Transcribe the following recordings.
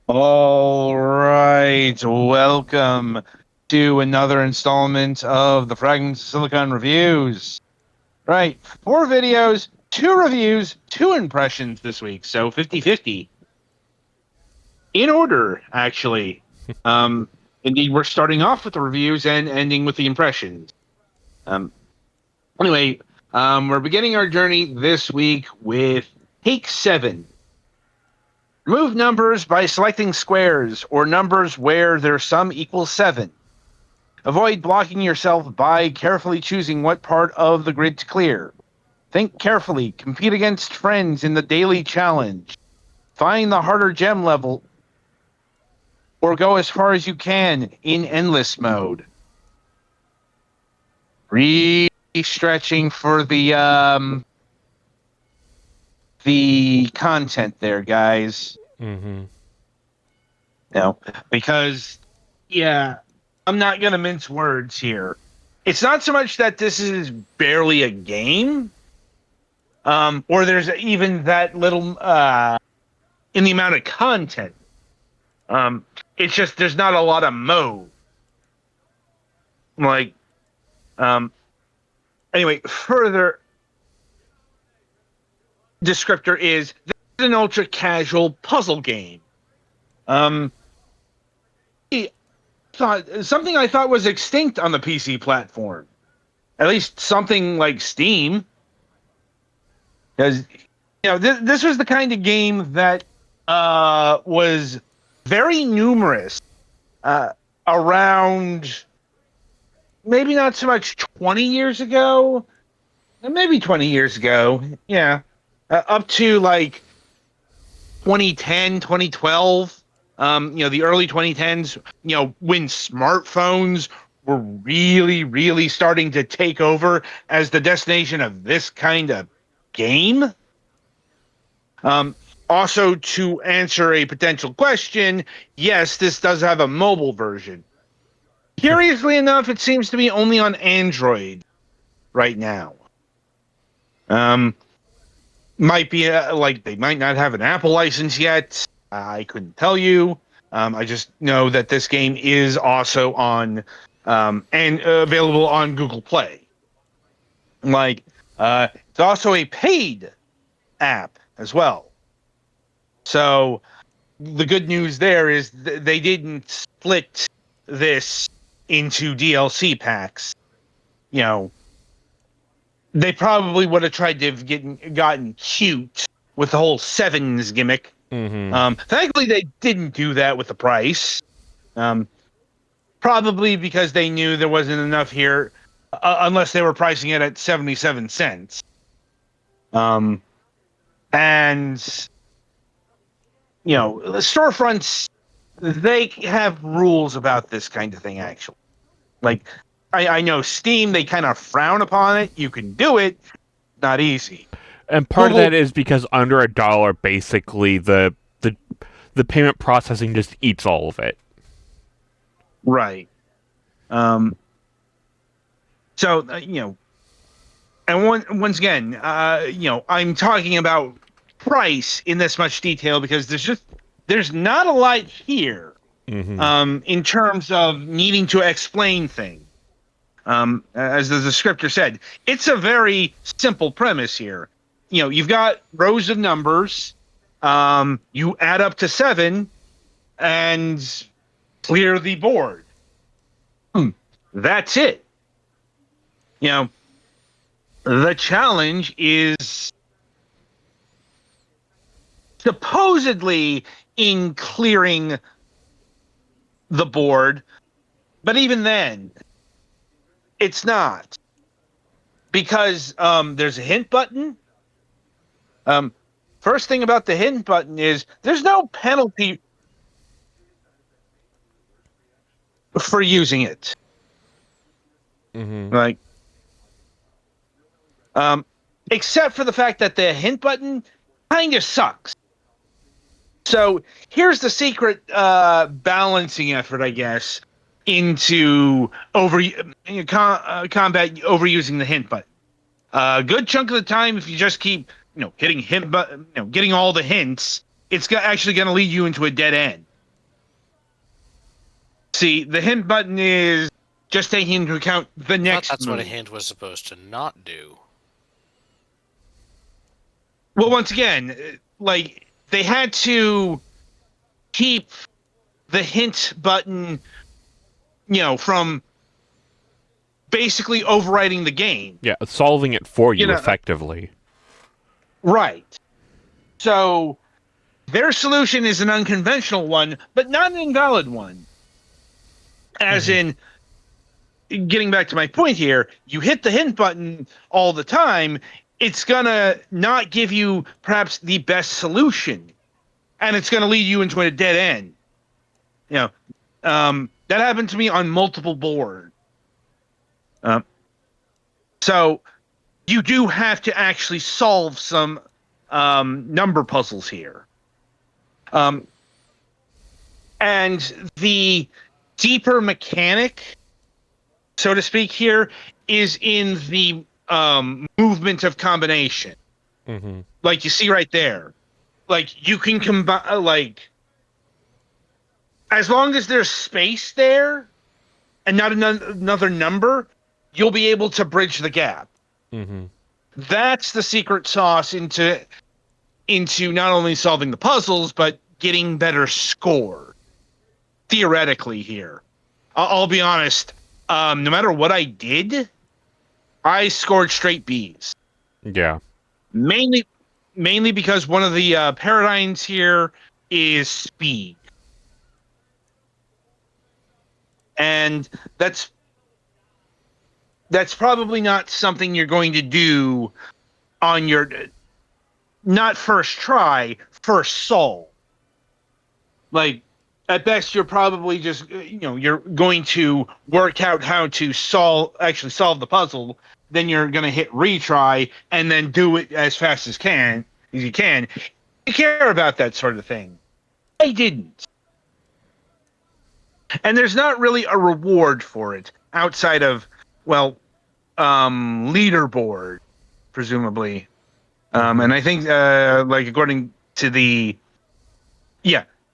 All right, welcome to another installment of the Fragments of Silicon reviews. Right, 4 videos, 2 reviews, 2 impressions this week, so 50-50. In order, actually. Um, Indeed, we're starting off with the reviews and ending with the impressions. Um, anyway, we're beginning our journey this week with Take7. Remove numbers by selecting squares or numbers where their sum equals 7. Avoid blocking yourself by carefully choosing what part of the grid to clear. Think carefully. Compete against friends in the daily challenge. Find the harder gem level or go as far as you can in endless mode. Really stretching for the content there, guys. Mm-hmm. No, because yeah, I'm not gonna mince words here. It's not so much that this is barely a game, or there's even that little in the amount of content. Um, it's just there's not a lot of mode. Like, um, anyway, further descriptor is this is an ultra casual puzzle game. Um, something I thought was extinct on the PC platform. At least something like Steam, because this was the kind of game that was very numerous uh, around maybe not so much 20 years ago, maybe 20 years ago, yeah, up to like 2010, 2012. The early 2010s, when smartphones were really, really starting to take over as the destination of this kind of game. Um, Also, to answer a potential question, yes, this does have a mobile version. Curiously enough, it seems to be only on Android right now. Um, might be like they might not have an Apple license yet. I couldn't tell you. I just know that this game is also on and available on Google Play. Like, it's also a paid app as well. So the good news there is they didn't split this into DLC packs. You know, they probably would have tried to have gotten cute with the whole sevens gimmick. Mm-hmm. Thankfully, they didn't do that with the price. Um, Probably because they knew there wasn't enough here, unless they were pricing it at 77 cents. Um, and the storefronts, they have rules about this kind of thing, actually. Like, I know Steam, they kind of frown upon it. You can do it, not easy. And part of that Google, is because under $1, basically the payment processing just eats all of it. right. Um, so, and once again, I'm talking about price in this much detail because there's not a lot here Mm-hmm. in terms of needing to explain things. As the descriptor said, it's a very simple premise here. You've got rows of numbers. You add up to 7 and clear the board. That's it. You know, the challenge is supposedly in clearing the board, but even then, it's not because there's a hint button. Um, First thing about the hint button is there's no penalty for using it. Mm-hmm. Like, um, except for the fact that the hint button kind of sucks. So here's the secret balancing effort, I guess, into combat overusing the hint button. A good chunk of the time, if you just keep hitting hint button, getting all the hints, it's actually going to lead you into a dead end. See, the hint button is just taking into account the I thought next that's move. what a hint was supposed to not do. Well, once again, like they had to keep the hint button, from basically overriding the game. Yeah, solving it for You you know, effectively. right. So their solution is an unconventional one, but not an invalid one. As in, getting back to my point here, you hit the hint button all the time, it's gonna not give you perhaps the best solution, and it's gonna lead you into a dead end. That happened to me on multiple boards. So you do have to actually solve some number puzzles here. And the deeper mechanic, so to speak, here is in the movement of combination. Mm-hmm. Like you see right there. Like you can combine, like, as long as there's space there and not another number, you'll be able to bridge the gap. Mm-hmm. That's the secret sauce into not only solving the puzzles but getting better score theoretically here. I'll be honest. No matter what I did, I scored straight B's. Yeah. Mainly because one of the paradigms here is speed, and that's probably not something you're going to do on your not first try, first solve. Like at best, you're probably just you're going to work out how to solve the puzzle. Then you're going to hit retry and then do it as fast as you can. You care about that sort of thing. I didn't, and there's not really a reward for it outside of leaderboard, presumably. And I think like according to the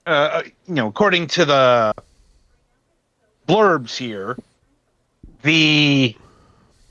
according to the blurbs here, the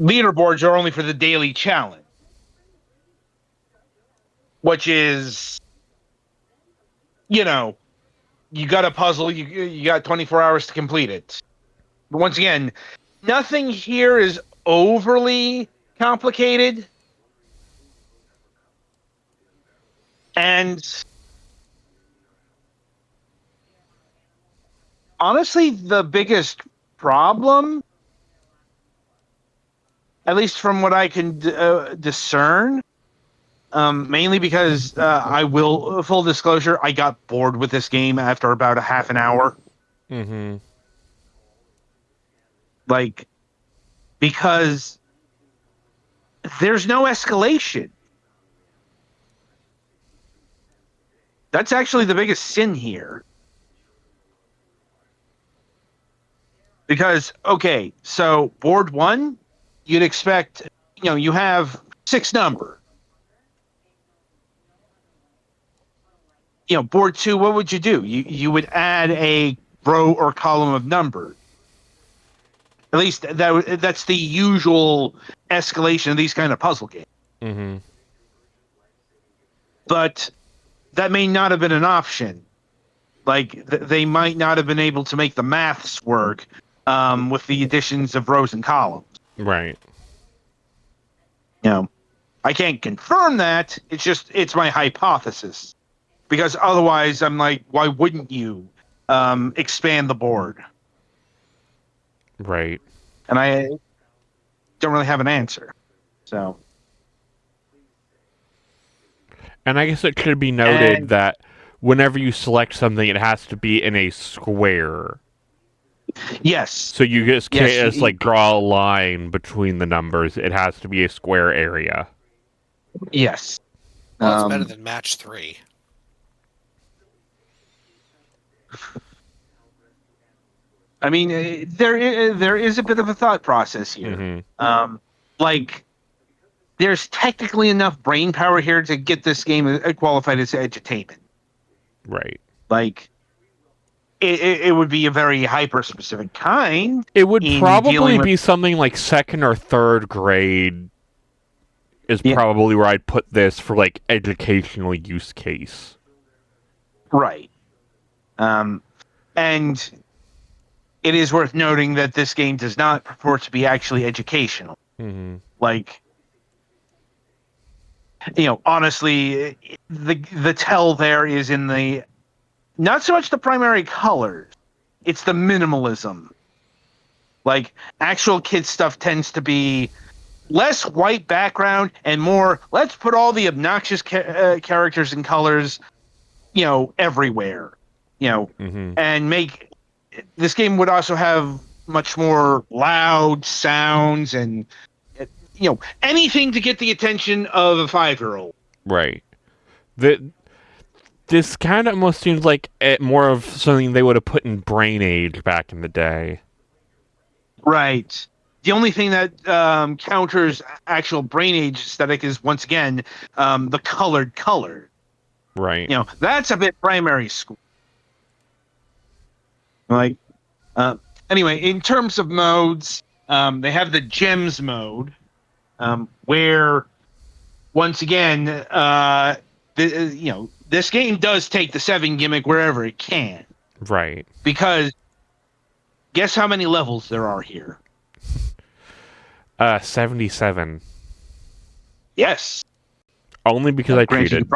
leaderboards are only for the daily challenge, which is, you got a puzzle, you got 24 hours to complete it. But once again, nothing here is overly complicated. And honestly, the biggest problem, at least from what I can discern, mainly because full disclosure, I got bored with this game after about a half an hour. Mm-hmm. Like, because there's no escalation. That's actually the biggest sin here. Because, okay, so board one, you'd expect, you have 6 number. Board two, what would you do? You would add a row or column of numbers. At least that's the usual escalation of these kind of puzzle games. Mm-hmm. But that may not have been an option. Like they might not have been able to make the maths work with the additions of rows and columns. Right. I can't confirm that. It's my hypothesis. Because otherwise, I'm like, why wouldn't you expand the board? Right. And I don't really have an answer. So. And I guess it should be noted that whenever you select something, it has to be in a square. Yes. So you just can't just like draw a line between the numbers. It has to be a square area. Yes. Well, it's better than match 3. I mean, there is a bit of a thought process here. Mm-hmm. Like, there's technically enough brain power here to get this game qualified as edutainment. Right. Like, it would be a very hyper-specific kind. It would in probably dealing with, be something like second or third grade is Yeah. probably where I'd put this for like educational use case. right. And it is worth noting that this game does not purport to be actually educational. Mm-hmm. Like, honestly, the tell there is in the not so much the primary colors, it's the minimalism. Like, actual kid stuff tends to be less white background and more, let's put all the obnoxious characters and colors, everywhere, Mm-hmm. and make this game would also have much more loud sounds and, anything to get the attention of a 5-year-old. Right. This kind of almost seems like more of something they would have put in Brain Age back in the day. Right. The only thing that counters actual Brain Age aesthetic is, once again, the colored color. Right. That's a bit primary school. Like, anyway, in terms of modes, they have the gems mode, where, once again, this game does take the 7 gimmick wherever it can. Right. Because guess how many levels there are here? 77. Yes. Only because I Granted, cheated.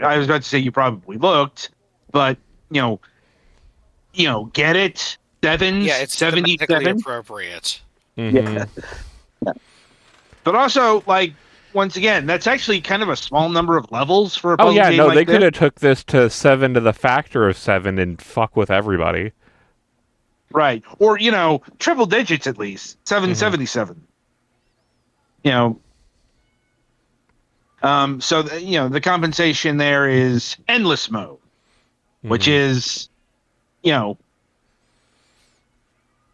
I was about to say you probably looked, but get it? Sevens, Yeah, it's 77. thematically appropriate. Mm-hmm. Yeah. But also, like, once again, that's actually kind of a small number of levels for a puzzle game like they this. could have took this to 7 to the factor of 7 and fuck with everybody. Right. Or, triple digits at least. 777. So, the compensation there is endless mode, which is,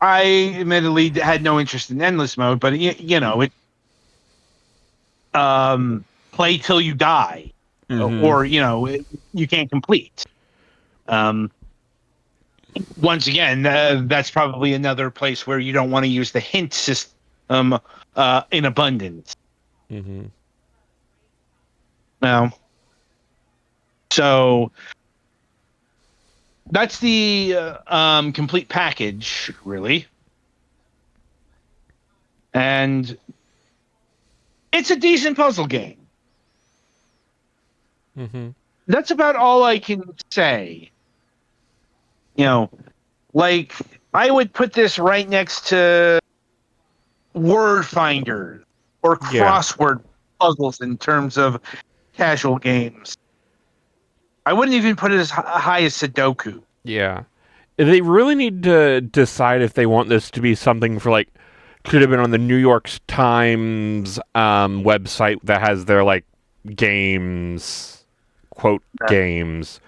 I admittedly had no interest in endless mode, but, it, play till you die, or, you can't complete. Once again, that's probably another place where you don't want to use the hint system in abundance. Mm-hmm. Now, so that's the complete package, really. And it's a decent puzzle game. Mm-hmm. That's about all I can say. Like, I would put this right next to word finders or crossword puzzles in terms of casual games. I wouldn't even put it as high as Sudoku. Yeah. They really need to decide if they want this to be something for, like, could have been on the New York Times website that has their, like, games, quote, games,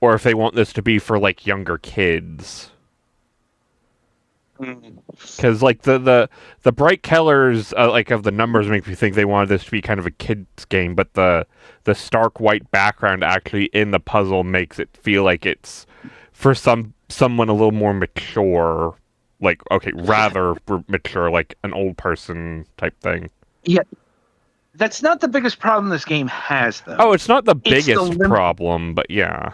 or if they want this to be for, like, younger kids. Because, like, the bright colors, like, of the numbers make me think they wanted this to be kind of a kid's game, but the stark white background actually in the puzzle makes it feel like it's for someone a little more mature, like, okay, rather mature, like an old person type thing. Yeah. That's not the biggest problem this game has, though. Oh, it's not the biggest problem, but yeah.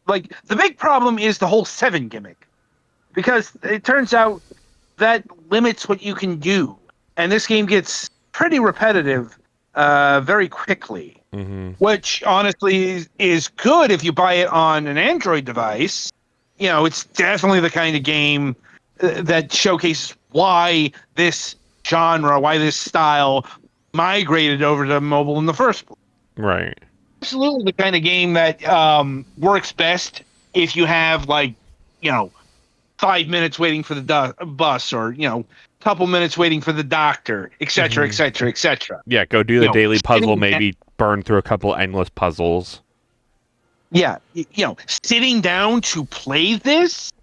Like, the big problem is the whole 7 gimmick. Because it turns out that limits what you can do. And this game gets pretty repetitive very quickly. Mm-hmm. Which, honestly, is good if you buy it on an Android device. It's definitely the kind of game that showcases why this genre, why this style migrated over to mobile in the first place. Right. Absolutely the kind of game that works best if you have, like, 5 minutes waiting for the bus, or couple minutes waiting for the doctor, etc., etc., etc. Yeah, go do the daily puzzle, maybe burn through a couple endless puzzles. Yeah, sitting down to play this?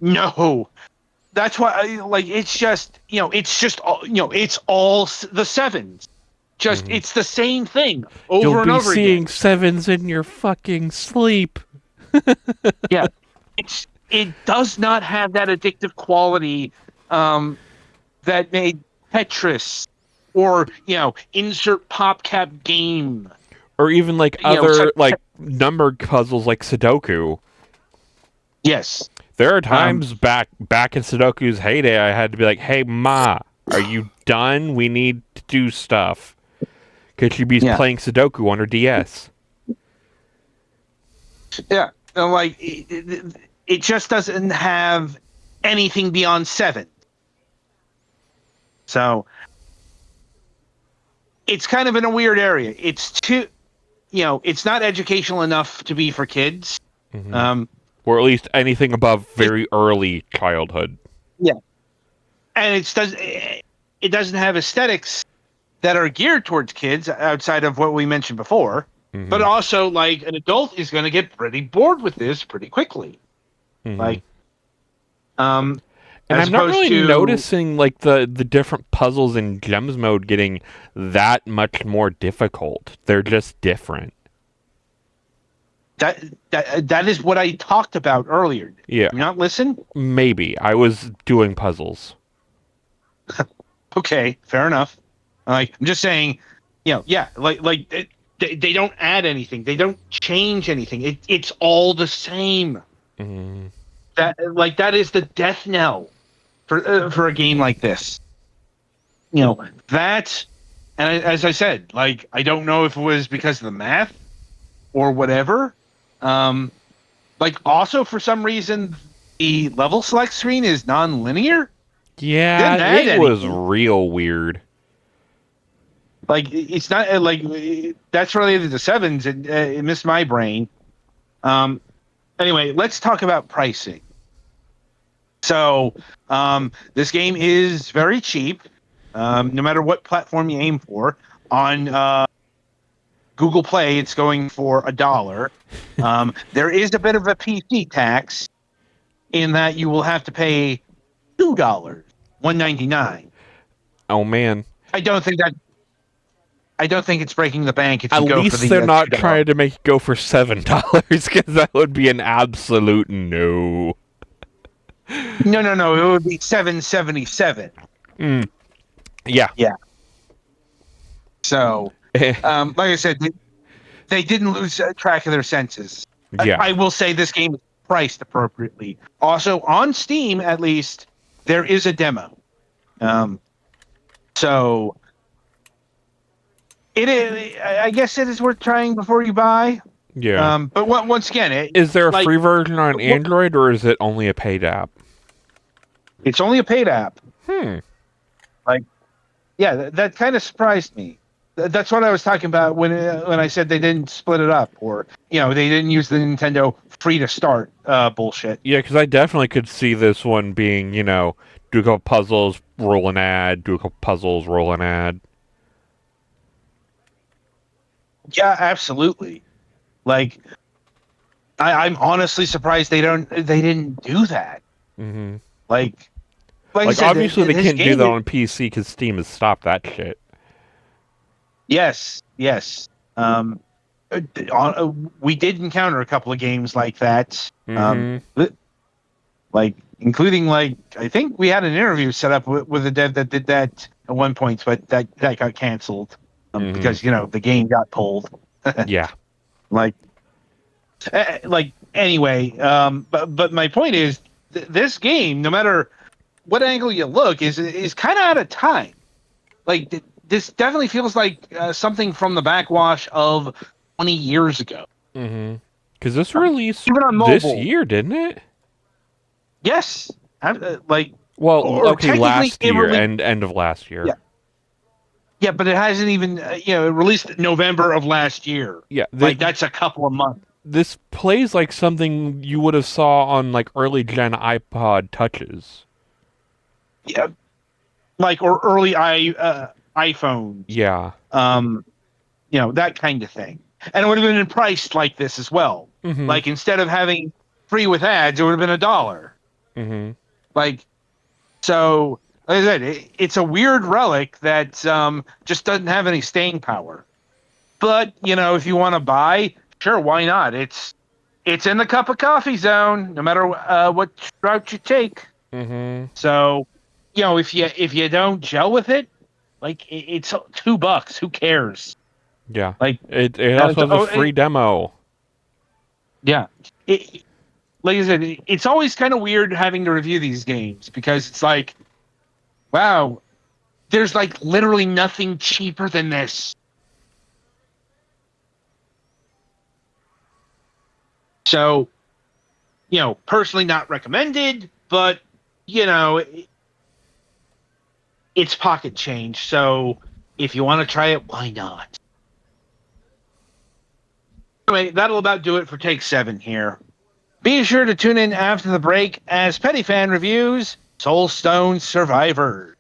No. That's why, it's just, it's all the 7s. Just, it's the same thing over and over again. You'll be seeing 7s in your fucking sleep. Yeah, it does not have that addictive quality that made Tetris or insert PopCap game. Or even like Such, other like numbered puzzles like Sudoku. yes. There are Um, times back in Sudoku's heyday, I had to be like, "Hey, Ma, are you done? We need to do stuff." Because she'd be yeah, playing Sudoku on her DS. yeah. Like it just doesn't have anything beyond 7. So it's kind of in a weird area. It's too, it's not educational enough to be for kids. Mm-hmm. Um, Or at least anything above it, very early childhood. yeah, and it doesn't have aesthetics that are geared towards kids outside of what we mentioned before. But Mm-hmm. also, like, an adult is going to get pretty bored with this pretty quickly. Mm-hmm. Like, And as I'm not opposed really to noticing like the different puzzles in Gems mode getting that much more difficult. They're just different. that is what I talked about earlier. Yeah, You not listen? maybe. I was doing puzzles. Okay, fair enough. Like, I'm just saying, yeah, they don't add anything. They don't change anything. It's all the same. Mm-hmm. That is the death knell for a game like this. That, and as I said, like, I don't know if it was because of the math or whatever. Um, like, also for some reason the level select screen is non-linear. Yeah, Didn't add it was anything. real weird. Like, it's not like that's related to sevens. It missed my brain. Um, anyway, let's talk about pricing. So, this game is very cheap, no matter what platform you aim for. On Google Play, it's going for $1. There is a bit of a PC tax in that you will have to pay $2, $1.99. Oh man. I don't think that. I don't think it's breaking the bank if At you go for least the they're not $2. trying to make it go for $7 because that would be an absolute no. No. It would be 777. Mm. Yeah. Yeah. So, like I said, they didn't lose track of their senses. Yeah. I will say this game is priced appropriately. Also, on Steam, at least, there is a demo. So it is. I guess it is worth trying before you buy. Yeah. But once again, Is there a like free version on Android or is it only a paid app? it's only a paid app. Hmm. Like, yeah, that kind of surprised me. That's what I was talking about when I said they didn't split it up, or they didn't use the Nintendo free to start bullshit. Yeah, because I definitely could see this one being, do a couple puzzles, roll an ad, do a couple puzzles, roll an ad. Yeah, absolutely. Like, I'm honestly surprised they didn't do that. Mm-hmm. Like I Like, said, obviously they this can't do game. that on PC because Steam has stopped that shit. Yes. We did encounter a couple of games like that. Mm-hmm. Like, including, like, I think we had an interview set up with a dev that did that at one point, but that got canceled because the game got pulled. Yeah. Like anyway. But my point is, this game, no matter what angle you look, is kind of out of time. Like, this definitely feels like something from the backwash of 20 years ago. Mm-hmm. Because this released Even on this mobile. year, didn't it? Yes. Well, or okay, technically last it year, released. end of last year. Yeah. Yeah, but it hasn't even, it released November of last year. Yeah, Like, that's a couple of months. this plays like something you would have saw on like early gen iPod touches. Yeah. Like, or early iPhone. Yeah. That kind of thing. And it would have been priced like this as well. Mm-hmm. Like, instead of having free with ads, it would have been $1. Mm-hmm. Like, so, like I said, it's a weird relic that just doesn't have any staying power. But if you want to buy, sure, why not? It's it's in the cup of coffee zone, no matter what route you take. Mm-hmm. So, if you don't gel with it, like it's $2. Who cares? Yeah. Like, It also has a free demo. yeah. Like I said, it's always kind of weird having to review these games because it's like, wow, there's like literally nothing cheaper than this. So, personally not recommended, but it's pocket change. So if you want to try it, why not? Anyway, that'll about do it for Take7 here. Be sure to tune in after the break as Petty Fan reviews Soulstone Survivors.